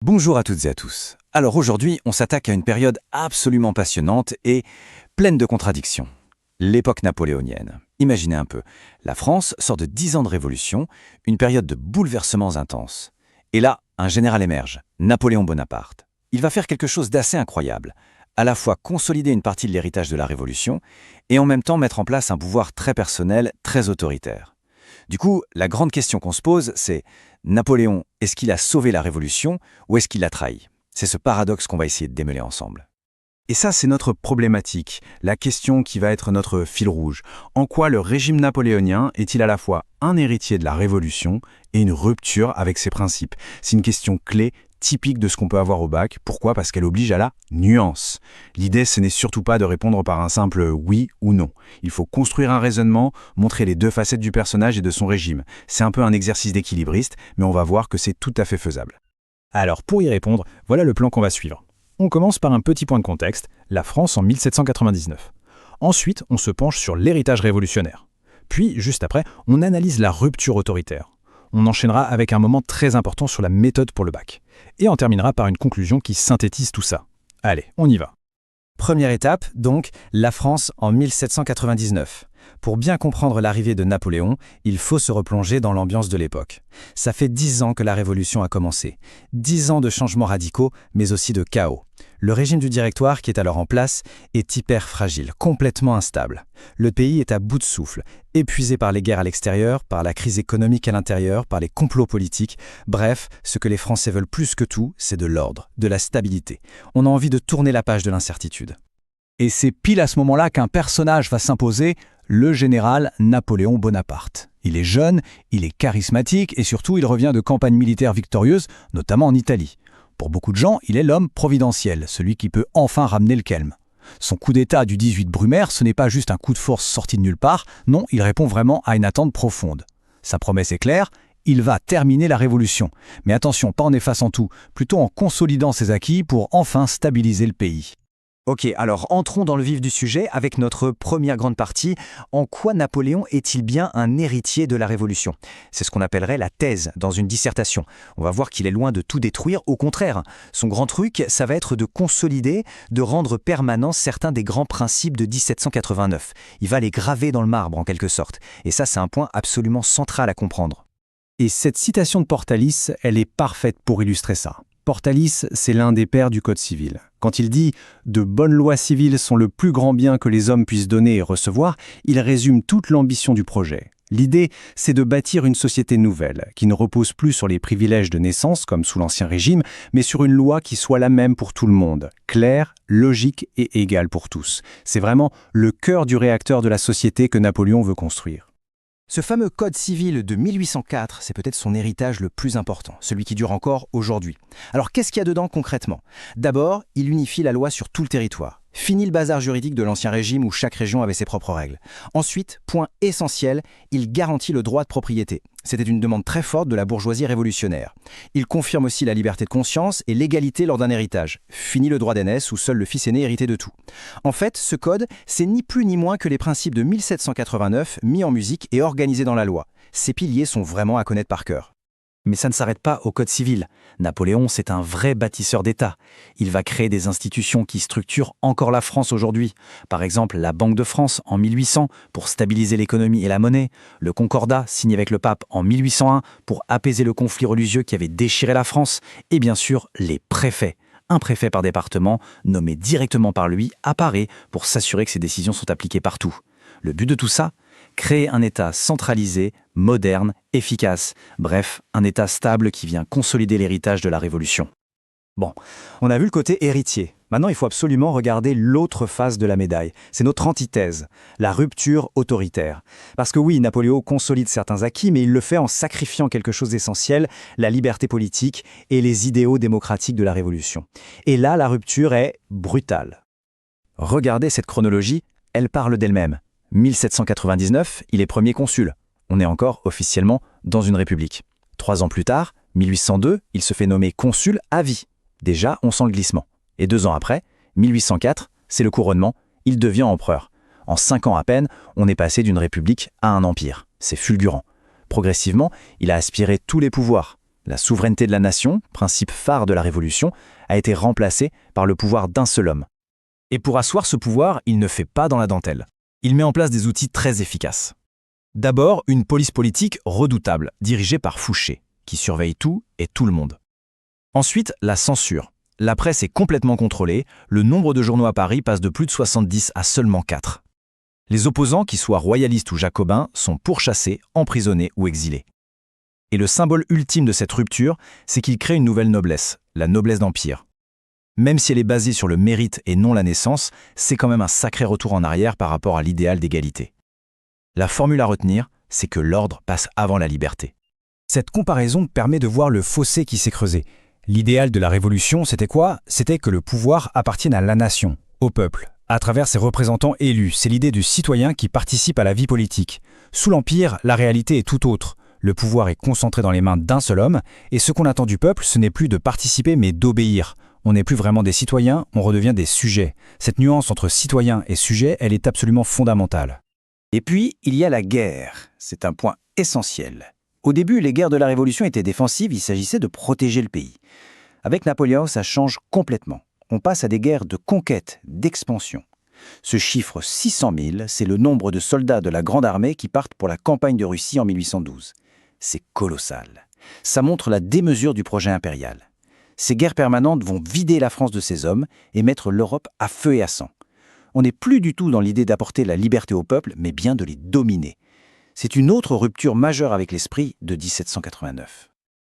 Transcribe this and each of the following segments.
Bonjour à toutes et à tous. Alors aujourd'hui, on s'attaque à une période absolument passionnante et pleine de contradictions. L'époque napoléonienne. Imaginez un peu, la France sort de 10 ans de révolution, une période de bouleversements intenses. Et là, un général émerge, Napoléon Bonaparte. Il va faire quelque chose d'assez incroyable, à la fois consolider une partie de l'héritage de la révolution et en même temps mettre en place un pouvoir très personnel, très autoritaire. Du coup, la grande question qu'on se pose, c'est Napoléon, est-ce qu'il a sauvé la Révolution ou est-ce qu'il l'a trahi? C'est ce paradoxe qu'on va essayer de démêler ensemble. Et ça, c'est notre problématique, la question qui va être notre fil rouge. En quoi le régime napoléonien est-il à la fois un héritier de la Révolution et une rupture avec ses principes? C'est une question clé, typique de ce qu'on peut avoir au bac. Pourquoi? Parce qu'elle oblige à la nuance. L'idée, ce n'est surtout pas de répondre par un simple oui ou non. Il faut construire un raisonnement, montrer les deux facettes du personnage et de son régime. C'est un peu un exercice d'équilibriste, mais on va voir que c'est tout à fait faisable. Alors, pour y répondre, voilà le plan qu'on va suivre. On commence par un petit point de contexte, la France en 1799. Ensuite, on se penche sur l'héritage révolutionnaire. Puis, juste après, on analyse la rupture autoritaire. On enchaînera avec un moment très important sur la méthode pour le bac. Et on terminera par une conclusion qui synthétise tout ça. Allez, on y va. Première étape, donc, la France en 1799. Pour bien comprendre l'arrivée de Napoléon, il faut se replonger dans l'ambiance de l'époque. Ça fait 10 ans que la Révolution a commencé. 10 ans de changements radicaux, mais aussi de chaos. Le régime du Directoire, qui est alors en place, est hyper fragile, complètement instable. Le pays est à bout de souffle, épuisé par les guerres à l'extérieur, par la crise économique à l'intérieur, par les complots politiques. Bref, ce que les Français veulent plus que tout, c'est de l'ordre, de la stabilité. On a envie de tourner la page de l'incertitude. Et c'est pile à ce moment-là qu'un personnage va s'imposer, le général Napoléon Bonaparte. Il est jeune, il est charismatique et surtout il revient de campagnes militaires victorieuses, notamment en Italie. Pour beaucoup de gens, il est l'homme providentiel, celui qui peut enfin ramener le calme. Son coup d'État du 18 Brumaire, ce n'est pas juste un coup de force sorti de nulle part, non, il répond vraiment à une attente profonde. Sa promesse est claire, il va terminer la Révolution. Mais attention, pas en effaçant tout, plutôt en consolidant ses acquis pour enfin stabiliser le pays. Ok, alors entrons dans le vif du sujet avec notre première grande partie. En quoi Napoléon est-il bien un héritier de la Révolution? C'est ce qu'on appellerait la thèse dans une dissertation. On va voir qu'il est loin de tout détruire, au contraire. Son grand truc, ça va être de consolider, de rendre permanents certains des grands principes de 1789. Il va les graver dans le marbre en quelque sorte. Et ça, c'est un point absolument central à comprendre. Et cette citation de Portalis, elle est parfaite pour illustrer ça. Portalis, c'est l'un des pères du Code civil. Quand il dit « de bonnes lois civiles sont le plus grand bien que les hommes puissent donner et recevoir », il résume toute l'ambition du projet. L'idée, c'est de bâtir une société nouvelle, qui ne repose plus sur les privilèges de naissance, comme sous l'Ancien Régime, mais sur une loi qui soit la même pour tout le monde, claire, logique et égale pour tous. C'est vraiment le cœur du réacteur de la société que Napoléon veut construire. Ce fameux Code civil de 1804, c'est peut-être son héritage le plus important, celui qui dure encore aujourd'hui. Alors qu'est-ce qu'il y a dedans concrètement? D'abord, il unifie la loi sur tout le territoire. Fini le bazar juridique de l'Ancien Régime où chaque région avait ses propres règles. Ensuite, point essentiel, il garantit le droit de propriété. C'était une demande très forte de la bourgeoisie révolutionnaire. Il confirme aussi la liberté de conscience et l'égalité lors d'un héritage. Fini le droit d'aînesse où seul le fils aîné héritait de tout. En fait, ce code, c'est ni plus ni moins que les principes de 1789 mis en musique et organisés dans la loi. Ces piliers sont vraiment à connaître par cœur. Mais ça ne s'arrête pas au Code civil. Napoléon, c'est un vrai bâtisseur d'État. Il va créer des institutions qui structurent encore la France aujourd'hui. Par exemple, la Banque de France en 1800 pour stabiliser l'économie et la monnaie, le Concordat signé avec le pape en 1801 pour apaiser le conflit religieux qui avait déchiré la France, et bien sûr les préfets. Un préfet par département, nommé directement par lui, apparaît pour s'assurer que ses décisions sont appliquées partout. Le but de tout ça? Créer un État centralisé, moderne, efficace. Bref, un État stable qui vient consolider l'héritage de la Révolution. Bon, on a vu le côté héritier. Maintenant, il faut absolument regarder l'autre face de la médaille. C'est notre antithèse, la rupture autoritaire. Parce que oui, Napoléon consolide certains acquis, mais il le fait en sacrifiant quelque chose d'essentiel, la liberté politique et les idéaux démocratiques de la Révolution. Et là, la rupture est brutale. Regardez cette chronologie, elle parle d'elle-même. 1799, il est premier consul. On est encore officiellement dans une république. 3 ans plus tard, 1802, il se fait nommer consul à vie. Déjà, on sent le glissement. Et 2 ans après, 1804, c'est le couronnement, il devient empereur. En 5 ans à peine, on est passé d'une république à un empire. C'est fulgurant. Progressivement, il a aspiré tous les pouvoirs. La souveraineté de la nation, principe phare de la Révolution, a été remplacée par le pouvoir d'un seul homme. Et pour asseoir ce pouvoir, il ne fait pas dans la dentelle. Il met en place des outils très efficaces. D'abord, une police politique redoutable, dirigée par Fouché, qui surveille tout et tout le monde. Ensuite, la censure. La presse est complètement contrôlée, le nombre de journaux à Paris passe de plus de 70 à seulement 4. Les opposants, qu'ils soient royalistes ou jacobins, sont pourchassés, emprisonnés ou exilés. Et le symbole ultime de cette rupture, c'est qu'il crée une nouvelle noblesse, la noblesse d'Empire. Même si elle est basée sur le mérite et non la naissance, c'est quand même un sacré retour en arrière par rapport à l'idéal d'égalité. La formule à retenir, c'est que l'ordre passe avant la liberté. Cette comparaison permet de voir le fossé qui s'est creusé. L'idéal de la Révolution, c'était quoi? C'était que le pouvoir appartienne à la nation, au peuple, à travers ses représentants élus. C'est l'idée du citoyen qui participe à la vie politique. Sous l'Empire, la réalité est tout autre. Le pouvoir est concentré dans les mains d'un seul homme, et ce qu'on attend du peuple, ce n'est plus de participer mais d'obéir. On n'est plus vraiment des citoyens, on redevient des sujets. Cette nuance entre citoyen et sujet, elle est absolument fondamentale. Et puis, il y a la guerre. C'est un point essentiel. Au début, les guerres de la Révolution étaient défensives, il s'agissait de protéger le pays. Avec Napoléon, ça change complètement. On passe à des guerres de conquête, d'expansion. Ce chiffre 600 000, c'est le nombre de soldats de la Grande Armée qui partent pour la campagne de Russie en 1812. C'est colossal. Ça montre la démesure du projet impérial. Ces guerres permanentes vont vider la France de ses hommes et mettre l'Europe à feu et à sang. On n'est plus du tout dans l'idée d'apporter la liberté au peuple, mais bien de les dominer. C'est une autre rupture majeure avec l'esprit de 1789.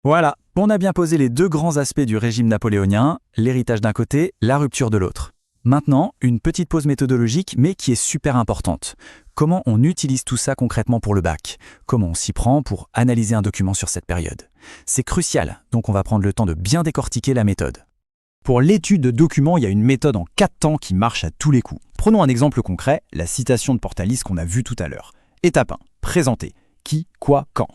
Voilà, on a bien posé les deux grands aspects du régime napoléonien, l'héritage d'un côté, la rupture de l'autre. Maintenant, une petite pause méthodologique, mais qui est super importante. Comment on utilise tout ça concrètement pour le bac? Comment on s'y prend pour analyser un document sur cette période? C'est crucial, donc on va prendre le temps de bien décortiquer la méthode. Pour l'étude de documents, il y a une méthode en 4 temps qui marche à tous les coups. Prenons un exemple concret, la citation de Portalis qu'on a vue tout à l'heure. Étape 1, présenter. Qui, quoi, quand.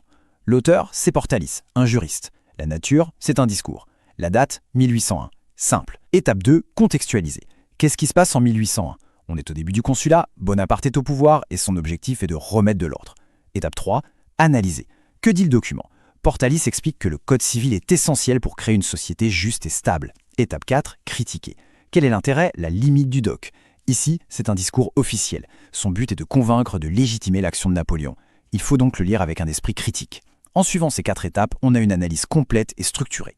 L'auteur, c'est Portalis, un juriste. La nature, c'est un discours. La date, 1801. Simple. Étape 2, contextualiser. Qu'est-ce qui se passe en 1801? On est au début du consulat, Bonaparte est au pouvoir et son objectif est de remettre de l'ordre. Étape 3, analyser. Que dit le document? Portalis explique que le code civil est essentiel pour créer une société juste et stable. Étape 4, critiquer. Quel est l'intérêt? La limite du doc. Ici, c'est un discours officiel. Son but est de convaincre, de légitimer l'action de Napoléon. Il faut donc le lire avec un esprit critique. En suivant ces 4 étapes, on a une analyse complète et structurée.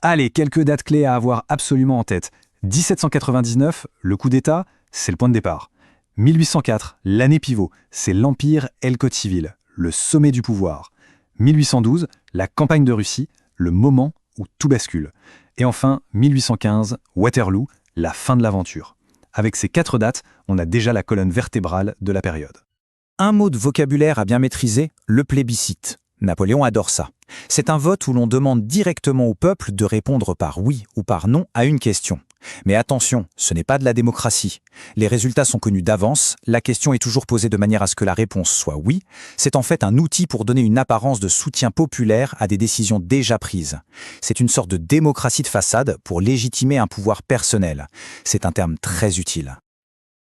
Allez, quelques dates clés à avoir absolument en tête. 1799, le coup d'État, c'est le point de départ. 1804, l'année pivot, c'est l'Empire et le Code civil, le sommet du pouvoir. 1812, la campagne de Russie, le moment où tout bascule. Et enfin, 1815, Waterloo, la fin de l'aventure. Avec ces 4 dates, on a déjà la colonne vertébrale de la période. Un mot de vocabulaire à bien maîtriser, le plébiscite. Napoléon adore ça. C'est un vote où l'on demande directement au peuple de répondre par oui ou par non à une question. Mais attention, ce n'est pas de la démocratie. Les résultats sont connus d'avance, la question est toujours posée de manière à ce que la réponse soit oui. C'est en fait un outil pour donner une apparence de soutien populaire à des décisions déjà prises. C'est une sorte de démocratie de façade pour légitimer un pouvoir personnel. C'est un terme très utile.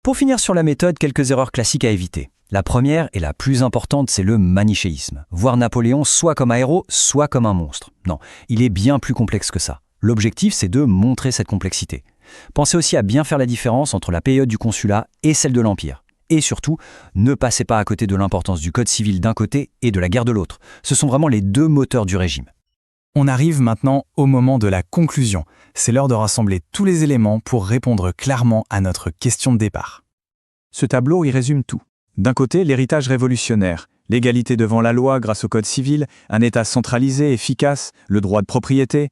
Pour finir sur la méthode, quelques erreurs classiques à éviter. La première et la plus importante, c'est le manichéisme. Voir Napoléon soit comme un héros, soit comme un monstre. Non, il est bien plus complexe que ça. L'objectif, c'est de montrer cette complexité. Pensez aussi à bien faire la différence entre la période du consulat et celle de l'Empire. Et surtout, ne passez pas à côté de l'importance du code civil d'un côté et de la guerre de l'autre. Ce sont vraiment les deux moteurs du régime. On arrive maintenant au moment de la conclusion. C'est l'heure de rassembler tous les éléments pour répondre clairement à notre question de départ. Ce tableau y résume tout. D'un côté, l'héritage révolutionnaire, l'égalité devant la loi grâce au code civil, un État centralisé, efficace, le droit de propriété.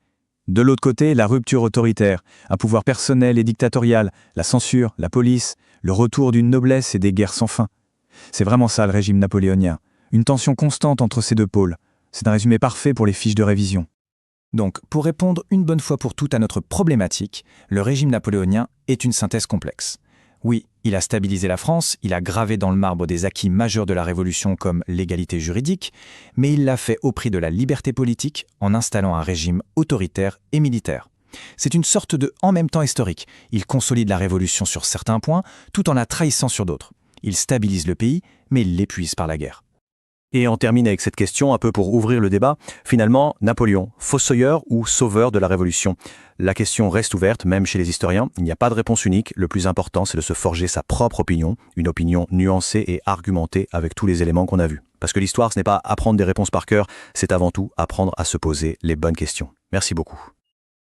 De l'autre côté, la rupture autoritaire, un pouvoir personnel et dictatorial, la censure, la police, le retour d'une noblesse et des guerres sans fin. C'est vraiment ça le régime napoléonien, une tension constante entre ces deux pôles. C'est un résumé parfait pour les fiches de révision. Donc, pour répondre une bonne fois pour toutes à notre problématique, le régime napoléonien est une synthèse complexe. Oui, il a stabilisé la France, il a gravé dans le marbre des acquis majeurs de la Révolution comme l'égalité juridique, mais il l'a fait au prix de la liberté politique en installant un régime autoritaire et militaire. C'est une sorte de en même temps historique. Il consolide la Révolution sur certains points, tout en la trahissant sur d'autres. Il stabilise le pays, mais il l'épuise par la guerre. Et on termine avec cette question, un peu pour ouvrir le débat. Finalement, Napoléon, fossoyeur ou sauveur de la Révolution? La question reste ouverte, même chez les historiens. Il n'y a pas de réponse unique. Le plus important, c'est de se forger sa propre opinion, une opinion nuancée et argumentée avec tous les éléments qu'on a vus. Parce que l'histoire, ce n'est pas apprendre des réponses par cœur, c'est avant tout apprendre à se poser les bonnes questions. Merci beaucoup.